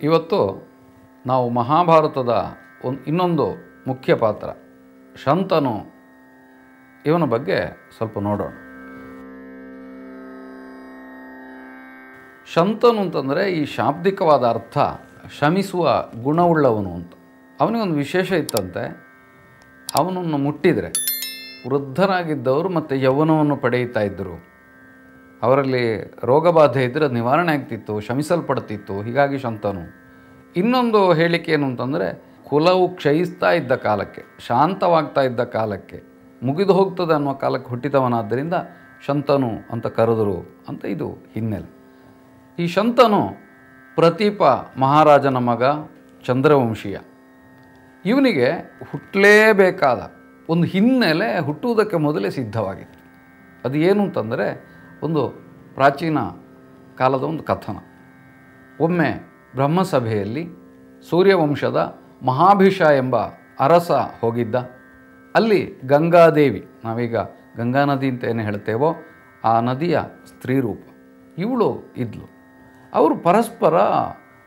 ಇವತ್ತು ನಾವು ಮಹಾಭಾರತದ ಇನ್ನೊಂದು ಮುಖ್ಯ ಪಾತ್ರ ಶಂತನು ಇವನ ಬಗ್ಗೆ ಸ್ವಲ್ಪ ನೋಡೋಣ. ಶಂತನು ಅಂತಂದರೆ ಈ ಶಾಬ್ದಿಕವಾದ ಅರ್ಥ ಶಮಿಸುವ ಗುಣವುಳ್ಳವನು ಅಂತ. ಅವನಿಗೊಂದು ವಿಶೇಷ ಇತ್ತಂತೆ. ಅವನನ್ನು ಮುಟ್ಟಿದರೆ ವೃದ್ಧರಾಗಿದ್ದವರು ಮತ್ತು ಯೌವನವನ್ನು ಪಡೆಯುತ್ತಾ ಇದ್ದರು. ಅವರಲ್ಲಿ ರೋಗಬಾಧೆ ಇದ್ದರೆ ಅದು ನಿವಾರಣೆ ಆಗ್ತಿತ್ತು, ಶಮಿಸಲ್ಪಡ್ತಿತ್ತು. ಹೀಗಾಗಿ ಶಂತನು. ಇನ್ನೊಂದು ಹೇಳಿಕೆ ಏನು ಅಂತಂದರೆ, ಕುಲವು ಕ್ಷಯಿಸ್ತಾ ಇದ್ದ ಕಾಲಕ್ಕೆ, ಶಾಂತವಾಗ್ತಾ ಇದ್ದ ಕಾಲಕ್ಕೆ, ಮುಗಿದು ಹೋಗ್ತದೆ ಅನ್ನೋ ಕಾಲಕ್ಕೆ ಹುಟ್ಟಿದವನಾದ್ದರಿಂದ ಶಂತನು ಅಂತ ಕರೆದರು ಅಂತ ಇದು ಹಿನ್ನೆಲೆ. ಈ ಶಂತನು ಪ್ರತೀಪ ಮಹಾರಾಜನ ಮಗ, ಚಂದ್ರವಂಶೀಯ. ಇವನಿಗೆ ಹುಟ್ಟಲೇಬೇಕಾದ ಒಂದು ಹಿನ್ನೆಲೆ ಹುಟ್ಟುವುದಕ್ಕೆ ಮೊದಲೇ ಸಿದ್ಧವಾಗಿತ್ತು. ಅದು ಏನು ಅಂತಂದರೆ, ಒಂದು ಪ್ರಾಚೀನ ಕಾಲದ ಒಂದು ಕಥನ. ಒಮ್ಮೆ ಬ್ರಹ್ಮಸಭೆಯಲ್ಲಿ ಸೂರ್ಯವಂಶದ ಮಹಾಭಿಷ ಎಂಬ ಅರಸ ಹೋಗಿದ್ದ. ಅಲ್ಲಿ ಗಂಗಾದೇವಿ, ನಾವೀಗ ಗಂಗಾ ನದಿ ಅಂತ ಏನು ಹೇಳ್ತೇವೋ ಆ ನದಿಯ ಸ್ತ್ರೀರೂಪ ಇವಳು ಇದ್ಲು. ಅವರು ಪರಸ್ಪರ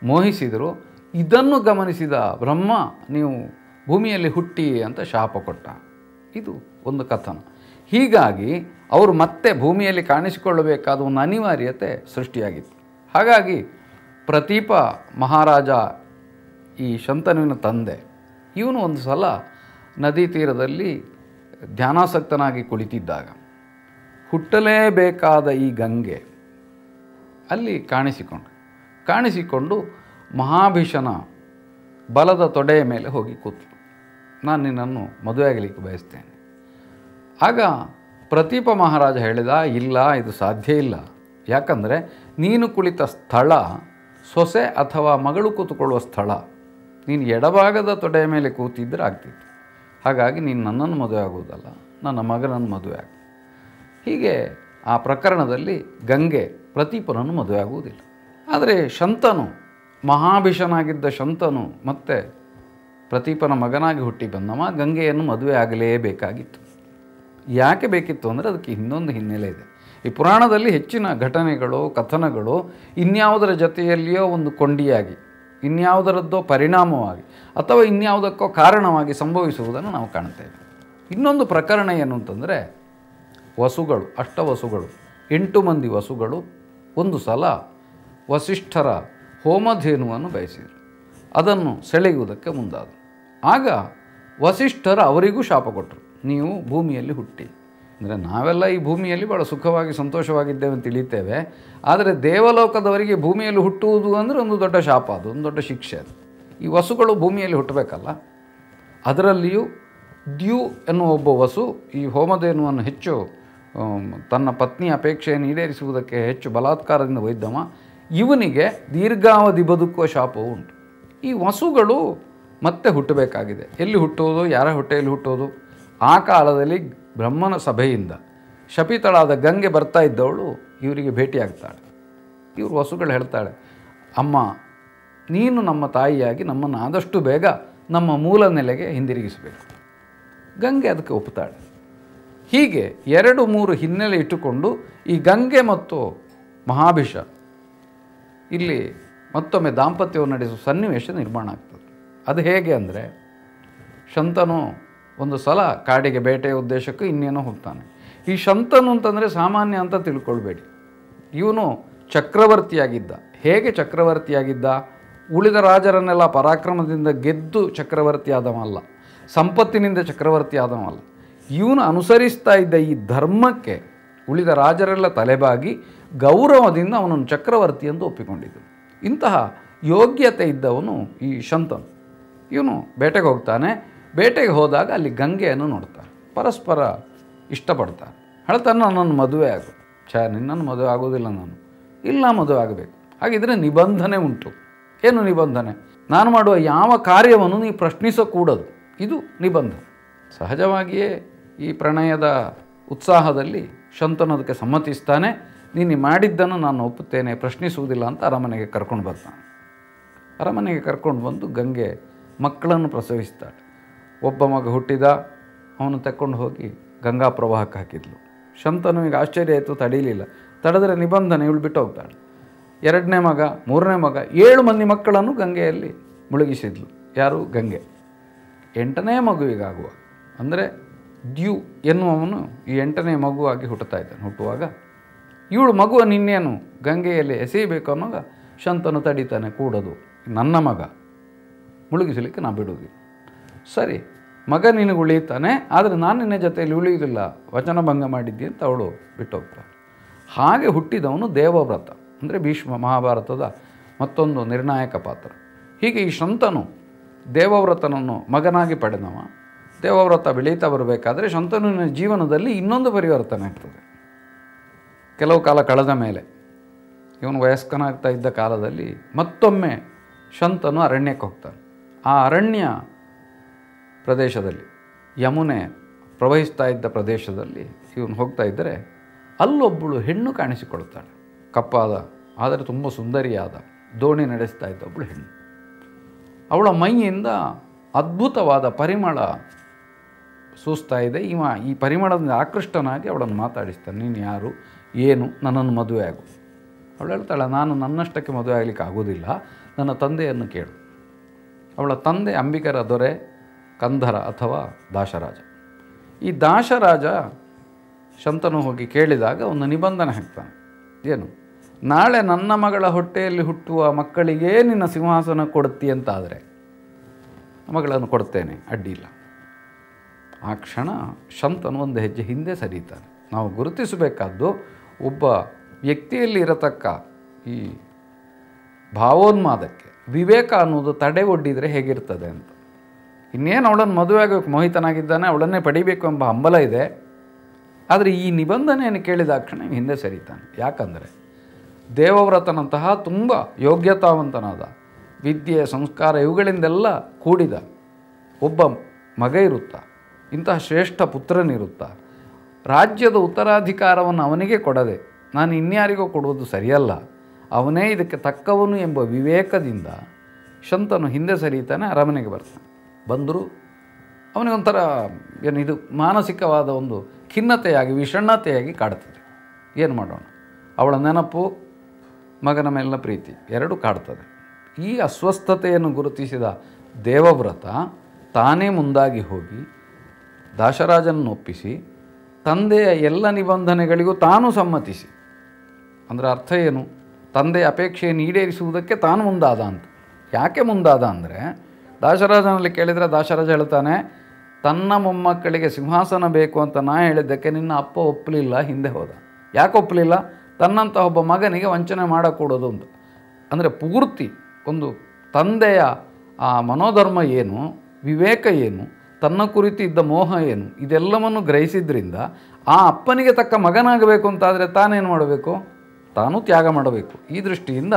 ಮೋಹಿಸಿದರು. ಇದನ್ನು ಗಮನಿಸಿದ ಬ್ರಹ್ಮ, ನೀವು ಭೂಮಿಯಲ್ಲಿ ಹುಟ್ಟಿ ಅಂತ ಶಾಪ ಕೊಟ್ಟ. ಇದು ಒಂದು ಕಥನ. ಹೀಗಾಗಿ ಅವರು ಮತ್ತೆ ಭೂಮಿಯಲ್ಲಿ ಕಾಣಿಸಿಕೊಳ್ಳಬೇಕಾದ ಒಂದು ಅನಿವಾರ್ಯತೆ ಸೃಷ್ಟಿಯಾಗಿತ್ತು. ಹಾಗಾಗಿ ಪ್ರತೀಪ ಮಹಾರಾಜ, ಈ ಶಂತನುವಿನ ತಂದೆ, ಇವನು ಒಂದು ಸಲ ನದಿ ತೀರದಲ್ಲಿ ಧ್ಯಾನಾಸಕ್ತನಾಗಿ ಕುಳಿತಿದ್ದಾಗ ಹುಟ್ಟಲೇಬೇಕಾದ ಈ ಗಂಗೆ ಅಲ್ಲಿ ಕಾಣಿಸಿಕೊಂಡು ಮಹಾಭಿಷನ ಬಲದ ತೊಡೆಯ ಮೇಲೆ ಹೋಗಿ ಕೂತು, ನಾನು ನಿನ್ನನ್ನು ಮದುವೆ ಆಗಲಿಕ್ಕೆ ಬಯಸ್ತೇನೆ. ಆಗ ಪ್ರತೀಪ ಮಹಾರಾಜ ಹೇಳಿದ, ಇಲ್ಲ, ಇದು ಸಾಧ್ಯ ಇಲ್ಲ. ಯಾಕಂದರೆ ನೀನು ಕುಳಿತ ಸ್ಥಳ ಸೊಸೆ ಅಥವಾ ಮಗಳು ಕೂತುಕೊಳ್ಳುವ ಸ್ಥಳ. ನೀನು ಎಡಭಾಗದ ತೊಡೆಯ ಮೇಲೆ ಕೂತಿದ್ದರೆ ಆಗ್ತಿತ್ತು. ಹಾಗಾಗಿ ನೀನು ನನ್ನನ್ನು ಮದುವೆ ಆಗುವುದಲ್ಲ, ನನ್ನ ಮಗನನ್ನು ಮದುವೆ ಆಗ. ಹೀಗೆ ಆ ಪ್ರಕರಣದಲ್ಲಿ ಗಂಗೆ ಪ್ರತೀಪನನ್ನು ಮದುವೆ ಆಗುವುದಿಲ್ಲ. ಆದರೆ ಶಂತನು, ಮಹಾಭಿಷನಾಗಿದ್ದ ಶಂತನು ಮತ್ತೆ ಪ್ರತೀಪನ ಮಗನಾಗಿ ಹುಟ್ಟಿ ಬಂದವ ಗಂಗೆಯನ್ನು ಮದುವೆ ಆಗಲೇಬೇಕಾಗಿತ್ತು. ಯಾಕೆ ಬೇಕಿತ್ತು ಅಂದರೆ ಅದಕ್ಕೆ ಇನ್ನೊಂದು ಹಿನ್ನೆಲೆ ಇದೆ. ಈ ಪುರಾಣದಲ್ಲಿ ಹೆಚ್ಚಿನ ಘಟನೆಗಳು, ಕಥನಗಳು ಇನ್ಯಾವುದರ ಜೊತೆಯಲ್ಲಿಯೋ ಒಂದು ಕೊಂಡಿಯಾಗಿ, ಇನ್ಯಾವುದರದ್ದೋ ಪರಿಣಾಮವಾಗಿ ಅಥವಾ ಇನ್ಯಾವುದಕ್ಕೋ ಕಾರಣವಾಗಿ ಸಂಭವಿಸುವುದನ್ನು ನಾವು ಕಾಣ್ತೇವೆ. ಇನ್ನೊಂದು ಪ್ರಕರಣ ಏನು ಅಂತಂದರೆ, ವಸುಗಳು, ಅಷ್ಟವಸುಗಳು, 8 ಮಂದಿ ವಸುಗಳು ಒಂದು ಸಲ ವಸಿಷ್ಠರ ಹೋಮಧೇನುವನ್ನು ಬಯಸಿದರು. ಅದನ್ನು ಸೆಳೆಯುವುದಕ್ಕೆ ಮುಂದಾದರು. ಆಗ ವಸಿಷ್ಠರು ಅವರಿಗೂ ಶಾಪ ಕೊಟ್ಟರು, ನೀವು ಭೂಮಿಯಲ್ಲಿ ಹುಟ್ಟಿ. ಅಂದರೆ ನಾವೆಲ್ಲ ಈ ಭೂಮಿಯಲ್ಲಿ ಭಾಳ ಸುಖವಾಗಿ ಸಂತೋಷವಾಗಿದ್ದೇವೆ ಅಂತ ತಿಳಿತೇವೆ. ಆದರೆ ದೇವಲೋಕದವರಿಗೆ ಭೂಮಿಯಲ್ಲಿ ಹುಟ್ಟುವುದು ಅಂದರೆ ಒಂದು ದೊಡ್ಡ ಶಾಪ, ಅದು ಒಂದು ದೊಡ್ಡ ಶಿಕ್ಷೆ. ಅದು ಈ ವಸುಗಳು ಭೂಮಿಯಲ್ಲಿ ಹುಟ್ಟಬೇಕಲ್ಲ. ಅದರಲ್ಲಿಯೂ ದ್ಯು ಎನ್ನುವ ಒಬ್ಬ ವಸು ಈ ಹೋಮಧೇನುವನ್ನು ಹೆಚ್ಚು ತನ್ನ ಪತ್ನಿಯ ಅಪೇಕ್ಷೆಯನ್ನು ಈಡೇರಿಸುವುದಕ್ಕೆ ಹೆಚ್ಚು ಬಲಾತ್ಕಾರದಿಂದ ಒಯ್ದವ. ಇವನಿಗೆ ದೀರ್ಘಾವಧಿ ಬದುಕುವ ಶಾಪವೂ ಉಂಟು. ಈ ವಸುಗಳು ಮತ್ತೆ ಹುಟ್ಟಬೇಕಾಗಿದೆ. ಎಲ್ಲಿ ಹುಟ್ಟುವುದು, ಯಾರ ಹೊಟ್ಟೆಯಲ್ಲಿ ಹುಟ್ಟುವುದು? ಆ ಕಾಲದಲ್ಲಿ ಬ್ರಹ್ಮನ ಸಭೆಯಿಂದ ಶಪಿತಳಾದ ಗಂಗೆ ಬರ್ತಾ ಇದ್ದವಳು ಇವರಿಗೆ ಭೇಟಿಯಾಗ್ತಾಳೆ. ಇವರು ವಸುಗಳು ಹೇಳ್ತಾಳೆ, ಅಮ್ಮ, ನೀನು ನಮ್ಮ ತಾಯಿಯಾಗಿ ನಮ್ಮನ್ನು ಆದಷ್ಟು ಬೇಗ ನಮ್ಮ ಮೂಲ ನೆಲೆಗೆ ಹಿಂದಿರುಗಿಸಬೇಕು. ಗಂಗೆ ಅದಕ್ಕೆ ಒಪ್ಪುತ್ತಾಳೆ. ಹೀಗೆ 2-3 ಹಿನ್ನೆಲೆ ಇಟ್ಟುಕೊಂಡು ಈ ಗಂಗೆ ಮತ್ತು ಮಹಾಭಿಷ ಇಲ್ಲಿ ಮತ್ತೊಮ್ಮೆ ದಾಂಪತ್ಯವನ್ನು ನಡೆಸುವ ಸನ್ನಿವೇಶ ನಿರ್ಮಾಣ ಆಗ್ತದೆ. ಅದು ಹೇಗೆ ಅಂದರೆ, ಶಂತನು ಒಂದು ಸಲ ಕಾಡಿಗೆ ಬೇಟೆಯ ಉದ್ದೇಶಕ್ಕೂ ಇನ್ನೇನೋ ಹೋಗ್ತಾನೆ. ಈ ಶಂತನು ಅಂತಂದರೆ ಸಾಮಾನ್ಯ ಅಂತ ತಿಳ್ಕೊಳ್ಬೇಡಿ. ಇವನು ಚಕ್ರವರ್ತಿಯಾಗಿದ್ದ. ಹೇಗೆ ಚಕ್ರವರ್ತಿಯಾಗಿದ್ದ? ಉಳಿದ ರಾಜರನ್ನೆಲ್ಲ ಪರಾಕ್ರಮದಿಂದ ಗೆದ್ದು ಚಕ್ರವರ್ತಿ ಆದವಲ್ಲ, ಸಂಪತ್ತಿನಿಂದ ಚಕ್ರವರ್ತಿ ಆದವಲ್ಲ. ಇವನು ಅನುಸರಿಸ್ತಾ ಇದ್ದ ಈ ಧರ್ಮಕ್ಕೆ ಉಳಿದ ರಾಜರೆಲ್ಲ ತಲೆಬಾಗಿ ಗೌರವದಿಂದ ಅವನನ್ನು ಚಕ್ರವರ್ತಿ ಎಂದು ಒಪ್ಪಿಕೊಂಡಿದ್ದರು. ಇಂತಹ ಯೋಗ್ಯತೆ ಇದ್ದವನು ಈ ಶಂತನು. ಇವನು ಬೇಟೆಗೆ ಹೋಗ್ತಾನೆ. ಬೇಟೆಗೆ ಹೋದಾಗ ಅಲ್ಲಿ ಗಂಗೆಯನ್ನು ನೋಡ್ತಾನೆ. ಪರಸ್ಪರ ಇಷ್ಟಪಡ್ತಾನೆ. ಹೇಳ್ತಾನೆ, ನನ್ನನ್ನು ಮದುವೆ ಆಗು. ನಿನ್ನನ್ನು ಮದುವೆ ಆಗೋದಿಲ್ಲ ನಾನು. ಇಲ್ಲ, ಮದುವೆ ಆಗಬೇಕು. ಹಾಗಿದ್ರೆ ನಿಬಂಧನೆ ಉಂಟು. ಏನು ನಿಬಂಧನೆ? ನಾನು ಮಾಡುವ ಯಾವ ಕಾರ್ಯವನ್ನು ನೀವು ಪ್ರಶ್ನಿಸಕೂಡದು. ಇದು ನಿಬಂಧನೆ. ಸಹಜವಾಗಿಯೇ ಈ ಪ್ರಣಯದ ಉತ್ಸಾಹದಲ್ಲಿ ಶಂತನು ಅದಕ್ಕೆ ಸಮ್ಮತಿಸ್ತಾನೆ. ನೀನು ಮಾಡಿದ್ದನ್ನು ನಾನು ಒಪ್ಪುತ್ತೇನೆ, ಪ್ರಶ್ನಿಸುವುದಿಲ್ಲ ಅಂತ ಅರಮನೆಗೆ ಕರ್ಕೊಂಡು ಬರ್ತಾನೆ. ಅರಮನೆಗೆ ಕರ್ಕೊಂಡು ಬಂದು ಗಂಗೆ ಮಕ್ಕಳನ್ನು ಪ್ರಸವಿಸ್ತಾಳೆ. ಒಬ್ಬ ಮಗ ಹುಟ್ಟಿದ, ಅವನು ತಕ್ಕೊಂಡು ಹೋಗಿ ಗಂಗಾ ಪ್ರವಾಹಕ್ಕೆ ಹಾಕಿದ್ಲು. ಶಂತನುವಿಗೆ ಆಶ್ಚರ್ಯ ಆಯಿತು, ತಡೀಲಿಲ್ಲ. ತಡೆದರೆ ನಿಬಂಧನೆ, ಇವಳು ಬಿಟ್ಟು ಹೋಗ್ತಾಳೆ. ಎರಡನೇ ಮಗ, ಮೂರನೇ ಮಗ, 7 ಮಂದಿ ಮಕ್ಕಳನ್ನು ಗಂಗೆಯಲ್ಲಿ ಮುಳುಗಿಸಿದ್ಲು. ಯಾರು? ಗಂಗೆ. 8ನೇ ಮಗುವಿಗಾಗುವ ಅಂದರೆ ದ್ಯು ಎನ್ನುವವನು ಈ 8ನೇ ಮಗುವಾಗಿ ಹುಟ್ಟುತ್ತಾ ಇದ್ದಾನೆ. ಹುಟ್ಟುವಾಗ ಇವಳು ಮಗುವನ್ನು ಇನ್ನೇನು ಗಂಗೆಯಲ್ಲಿ ಎಸೆಯಬೇಕು ಅನ್ನೋಗ ಶಂತನು ತಡಿತಾನೆ, ಕೂಡೋದು ನನ್ನ ಮಗ, ಮುಳುಗಿಸಲಿಕ್ಕೆ ನಾ ಬಿಡುವುದಿಲ್ಲ. ಸರಿ, ಮಗ ನಿನಗೆ ಉಳಿಯುತ್ತಾನೆ, ಆದರೆ ನಾನು ನಿನ್ನ ಜೊತೆಯಲ್ಲಿ ಉಳಿಯುವುದಿಲ್ಲ, ವಚನಭಂಗ ಮಾಡಿದ್ದೆ ಅಂತ ಅವಳು ಬಿಟ್ಟೋಗ್ತಾಳೆ. ಹಾಗೆ ಹುಟ್ಟಿದವನು ದೇವವ್ರತ, ಅಂದರೆ ಭೀಷ್ಮ ಮಹಾಭಾರತದ ಮತ್ತೊಂದು ನಿರ್ಣಾಯಕ ಪಾತ್ರ. ಹೀಗೆ ಈ ಶಂತನು ದೇವವ್ರತನನ್ನು ಮಗನಾಗಿ ಪಡೆದವ. ದೇವವ್ರತ ಬೆಳೀತಾ ಬರಬೇಕಾದ್ರೆ ಶಂತನುವಿನ ಜೀವನದಲ್ಲಿ ಇನ್ನೊಂದು ಪರಿವರ್ತನೆ ಆಗ್ತದೆ. ಕೆಲವು ಕಾಲ ಕಳೆದ ಮೇಲೆ, ಇವನು ವಯಸ್ಕನಾಗ್ತಾ ಇದ್ದ ಕಾಲದಲ್ಲಿ ಮತ್ತೊಮ್ಮೆ ಶಂತನು ಅರಣ್ಯಕ್ಕೆ ಹೋಗ್ತಾನೆ. ಆ ಅರಣ್ಯ ಪ್ರದೇಶದಲ್ಲಿ, ಯಮುನೆ ಪ್ರವಹಿಸ್ತಾ ಇದ್ದ ಪ್ರದೇಶದಲ್ಲಿ ಇವನು ಹೋಗ್ತಾ ಇದ್ದರೆ ಅಲ್ಲೊಬ್ಬಳು ಹೆಣ್ಣು ಕಾಣಿಸಿಕೊಳ್ತಾಳೆ. ಕಪ್ಪಾದ ಆದರೆ ತುಂಬ ಸುಂದರಿಯಾದ ದೋಣಿ ನಡೆಸ್ತಾ ಇದ್ದ ಒಬ್ಬಳು ಹೆಣ್ಣು. ಅವಳ ಮೈಯಿಂದ ಅದ್ಭುತವಾದ ಪರಿಮಳ ಸೂಸ್ತಾ ಇದೆ. ಈ ಪರಿಮಳದಿಂದ ಆಕೃಷ್ಟನಾಗಿ ಅವಳನ್ನು ಮಾತಾಡಿಸ್ತಾನೆ. ನೀನು ಯಾರು, ಏನು, ನನ್ನನ್ನು ಮದುವೆ ಆಗು. ಅವಳು ಹೇಳ್ತಾಳೆ, ನಾನು ನನ್ನಷ್ಟಕ್ಕೆ ಮದುವೆ ಆಗಲಿಕ್ಕೆ ಆಗೋದಿಲ್ಲ, ನನ್ನ ತಂದೆಯನ್ನು ಕೇಳು. ಅವಳ ತಂದೆ ಅಂಬಿಕರ ದೊರೆ ಕಂಧರ ಅಥವಾ ದಾಶರಾಜ. ಈ ದಾಶರಾಜ ಶಂತನು ಹೋಗಿ ಕೇಳಿದಾಗ ಒಂದು ನಿಬಂಧನೆ ಹಾಕ್ತಾನೆ. ಏನು? ನಾಳೆ ನನ್ನ ಮಗಳ ಹೊಟ್ಟೆಯಲ್ಲಿ ಹುಟ್ಟುವ ಮಕ್ಕಳಿಗೇ ನಿನ್ನ ಸಿಂಹಾಸನ ಕೊಡ್ತಿ ಅಂತಾದರೆ ಮಗಳನ್ನು ಕೊಡ್ತೇನೆ, ಅಡ್ಡಿಲ್ಲ. ಆ ಕ್ಷಣ ಶಂತನು ಒಂದು ಹೆಜ್ಜೆ ಹಿಂದೆ ಸರಿತಾನೆ. ನಾವು ಗುರುತಿಸಬೇಕಾದ್ದು ಒಬ್ಬ ವ್ಯಕ್ತಿಯಲ್ಲಿ ಇರತಕ್ಕ ಈ ಭಾವೋನ್ಮಾದಕ್ಕೆ ವಿವೇಕ ಅನ್ನೋದು ತಡೆ ಒಡ್ಡಿದರೆ ಹೇಗಿರ್ತದೆ ಅಂತ. ಇನ್ನೇನು ಅವಳನ್ನು ಮದುವೆ ಆಗಬೇಕು, ಮೋಹಿತನಾಗಿದ್ದಾನೆ, ಅವಳನ್ನೇ ಪಡಿಬೇಕು ಎಂಬ ಹಂಬಲ ಇದೆ. ಆದರೆ ಈ ನಿಬಂಧನೆಯನ್ನು ಕೇಳಿದ ಕ್ಷಣ ಹಿಂದೆ ಸರಿತಾನೆ. ಯಾಕಂದರೆ ದೇವವ್ರತನಂತಹ ತುಂಬ ಯೋಗ್ಯತಾವಂತನಾದ, ವಿದ್ಯೆ ಸಂಸ್ಕಾರ ಇವುಗಳಿಂದೆಲ್ಲ ಕೂಡಿದ ಒಬ್ಬ ಮಗ ಇರುತ್ತಾ, ಇಂತಹ ಶ್ರೇಷ್ಠ ಪುತ್ರನಿರುತ್ತಾ, ರಾಜ್ಯದ ಉತ್ತರಾಧಿಕಾರವನ್ನು ಅವನಿಗೆ ಕೊಡದೆ ನಾನು ಇನ್ಯಾರಿಗೋ ಕೊಡುವುದು ಸರಿಯಲ್ಲ, ಅವನೇ ಇದಕ್ಕೆ ತಕ್ಕವನು ಎಂಬ ವಿವೇಕದಿಂದ ಶಂತನು ಹಿಂದೆ ಸರಿತಾನೆ. ಅರಮನೆಗೆ ಬರ್ತಾನೆ. ಬಂದರೂ ಅವನಿಗೊಂಥರ ಇದು ಮಾನಸಿಕವಾದ ಒಂದು ಖಿನ್ನತೆಯಾಗಿ, ವಿಷಣ್ಣತೆಯಾಗಿ ಕಾಡ್ತದೆ. ಏನು ಮಾಡೋಣ? ಅವಳ ನೆನಪು, ಮಗನ ಮೇಲಿನ ಪ್ರೀತಿ ಎರಡೂ ಕಾಡ್ತದೆ. ಈ ಅಸ್ವಸ್ಥತೆಯನ್ನು ಗುರುತಿಸಿದ ದೇವವ್ರತ ತಾನೇ ಮುಂದಾಗಿ ಹೋಗಿ ದಾಶರಾಜನನ್ನು ಒಪ್ಪಿಸಿ ತಂದೆಯ ಎಲ್ಲ ನಿಬಂಧನೆಗಳಿಗೂ ತಾನು ಸಮ್ಮತಿಸಿ, ಅಂದರೆ ಅರ್ಥ ಏನು? ತಂದೆಯ ಅಪೇಕ್ಷೆಯನ್ನು ಈಡೇರಿಸುವುದಕ್ಕೆ ತಾನು ಮುಂದಾದ ಅಂತ. ಯಾಕೆ ಮುಂದಾದ ಅಂದರೆ, ದಾಶರಾಜನಲ್ಲಿ ಕೇಳಿದರೆ ದಾಶರಾಜ ಹೇಳ್ತಾನೆ, ತನ್ನ ಮೊಮ್ಮಕ್ಕಳಿಗೆ ಸಿಂಹಾಸನ ಬೇಕು ಅಂತ ನಾ ಹೇಳಿದ್ದಕ್ಕೆ ನಿನ್ನ ಅಪ್ಪ ಒಪ್ಪಲಿಲ್ಲ, ಹಿಂದೆ ಹೋದ. ಯಾಕೆ ಒಪ್ಪಲಿಲ್ಲ? ತನ್ನಂಥ ಒಬ್ಬ ಮಗನಿಗೆ ವಂಚನೆ ಮಾಡಕೂಡೋದು ಅಂತ. ಅಂದರೆ ಪೂರ್ತಿ ಒಂದು ತಂದೆಯ ಆ ಮನೋಧರ್ಮ ಏನು, ವಿವೇಕ ಏನು, ತನ್ನ ಕುರಿತು ಇದ್ದ ಮೋಹ ಏನು, ಇದೆಲ್ಲವನ್ನು ಗ್ರಹಿಸಿದ್ರಿಂದ ಆ ಅಪ್ಪನಿಗೆ ತಕ್ಕ ಮಗನಾಗಬೇಕು ಅಂತಾದರೆ ತಾನೇನು ಮಾಡಬೇಕು? ತಾನು ತ್ಯಾಗ ಮಾಡಬೇಕು. ಈ ದೃಷ್ಟಿಯಿಂದ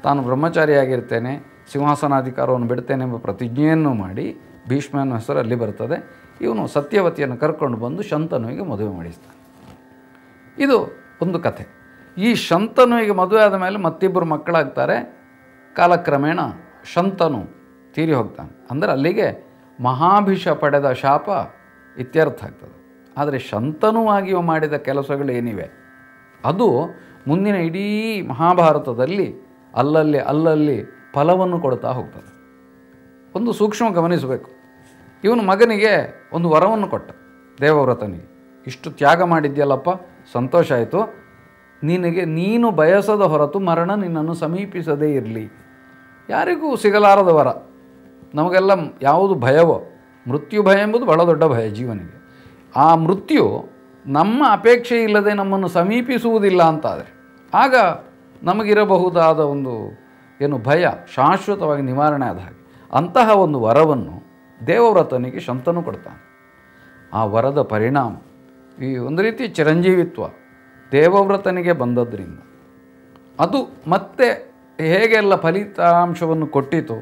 ತಾನು ಬ್ರಹ್ಮಚಾರಿಯಾಗಿರ್ತೇನೆ, ಸಿಂಹಾಸನಾಧಿಕಾರವನ್ನು ಬಿಡ್ತೇನೆ ಎಂಬ ಪ್ರತಿಜ್ಞೆಯನ್ನು ಮಾಡಿ ಭೀಷ್ಮನ ಹೆಸರಲ್ಲಿ ಬರ್ತದೆ. ಇವನು ಸತ್ಯವತಿಯನ್ನು ಕರ್ಕೊಂಡು ಬಂದು ಶಂತನುವಿಗೆ ಮದುವೆ ಮಾಡಿಸ್ತಾನೆ. ಇದು ಒಂದು ಕಥೆ. ಈ ಶಂತನುವಿಗೆ ಮದುವೆ ಆದ ಮೇಲೆ ಮತ್ತಿಬ್ಬರು ಮಕ್ಕಳಾಗ್ತಾರೆ. ಕಾಲಕ್ರಮೇಣ ಶಂತನು ತೀರಿ ಹೋಗ್ತಾನೆ. ಅಂದರೆ ಅಲ್ಲಿಗೆ ಮಹಾಭಿಷ ಪಡೆದ ಶಾಪ ಇತ್ಯರ್ಥ ಆಗ್ತದೆ. ಆದರೆ ಶಂತನುವಾಗಿಯೂ ಮಾಡಿದ ಕೆಲಸಗಳೇನಿವೆ ಅದು ಮುಂದಿನ ಇಡೀ ಮಹಾಭಾರತದಲ್ಲಿ ಅಲ್ಲಲ್ಲಿ ಫಲವನ್ನು ಕೊಡ್ತಾ ಹೋಗ್ತದೆ. ಒಂದು ಸೂಕ್ಷ್ಮ ಗಮನಿಸಬೇಕು. ಇವನು ಮಗನಿಗೆ ಒಂದು ವರವನ್ನು ಕೊಟ್ಟ, ದೇವವ್ರತನಿಗೆ. ಇಷ್ಟು ತ್ಯಾಗ ಮಾಡಿದ್ಯಲ್ಲಪ್ಪ, ಸಂತೋಷ ಆಯಿತು. ನೀನು ಬಯಸದ ಹೊರತು ಮರಣ ನಿನ್ನನ್ನು ಸಮೀಪಿಸದೇ ಇರಲಿ. ಯಾರಿಗೂ ಸಿಗಲಾರದ ವರ. ನಮಗೆಲ್ಲ ಯಾವುದು ಭಯವೋ, ಮೃತ್ಯು ಭಯ ಎಂಬುದು ಬಹಳ ದೊಡ್ಡ ಭಯ ಜೀವನಿಗೆ. ಆ ಮೃತ್ಯು ನಮ್ಮ ಅಪೇಕ್ಷೆ ಇಲ್ಲದೆ ನಮ್ಮನ್ನು ಸಮೀಪಿಸುವುದಿಲ್ಲ ಅಂತಾದರೆ ಆಗ ನಮಗಿರಬಹುದಾದ ಒಂದು ಭಯ ಶಾಶ್ವತವಾಗಿ ನಿವಾರಣೆ ಆದ ಹಾಗೆ. ಅಂತಹ ಒಂದು ವರವನ್ನು ದೇವವ್ರತನಿಗೆ ಶಂತನು ಕೊಡ್ತಾನೆ. ಆ ವರದ ಪರಿಣಾಮ ಈ ಒಂದು ರೀತಿ ಚಿರಂಜೀವಿತ್ವ ದೇವವ್ರತನಿಗೆ ಬಂದದ್ರಿಂದ ಅದು ಮತ್ತೆ ಹೇಗೆಲ್ಲ ಫಲಿತಾಂಶವನ್ನು ಕೊಟ್ಟಿತು,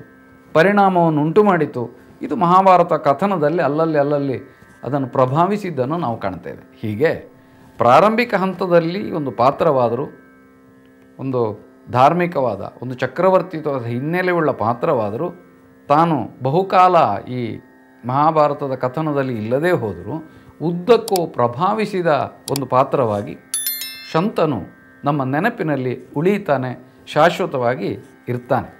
ಪರಿಣಾಮವನ್ನು ಉಂಟು ಮಾಡಿತು, ಇದು ಮಹಾಭಾರತ ಕಥನದಲ್ಲಿ ಅಲ್ಲಲ್ಲಿ ಅದನ್ನು ಪ್ರಭಾವಿಸಿದ್ದನ್ನು ನಾವು ಕಾಣ್ತೇವೆ. ಹೀಗೆ ಪ್ರಾರಂಭಿಕ ಹಂತದಲ್ಲಿ ಒಂದು ಪಾತ್ರವಾದರೂ, ಒಂದು ಧಾರ್ಮಿಕವಾದ ಒಂದು ಚಕ್ರವರ್ತಿತ್ವದ ಹಿನ್ನೆಲೆಯುಳ್ಳ ಪಾತ್ರವಾದರೂ, ತಾನು ಬಹುಕಾಲ ಈ ಮಹಾಭಾರತದ ಕಥನದಲ್ಲಿ ಇಲ್ಲದೇ ಹೋದರೂ ಉದ್ದಕ್ಕೂ ಪ್ರಭಾವಿಸಿದ ಒಂದು ಪಾತ್ರವಾಗಿ ಶಂತನು ನಮ್ಮ ನೆನಪಿನಲ್ಲಿ ಉಳಿಯುತ್ತಾನೆ. ಶಾಶ್ವತವಾಗಿ ಇರ್ತಾನೆ.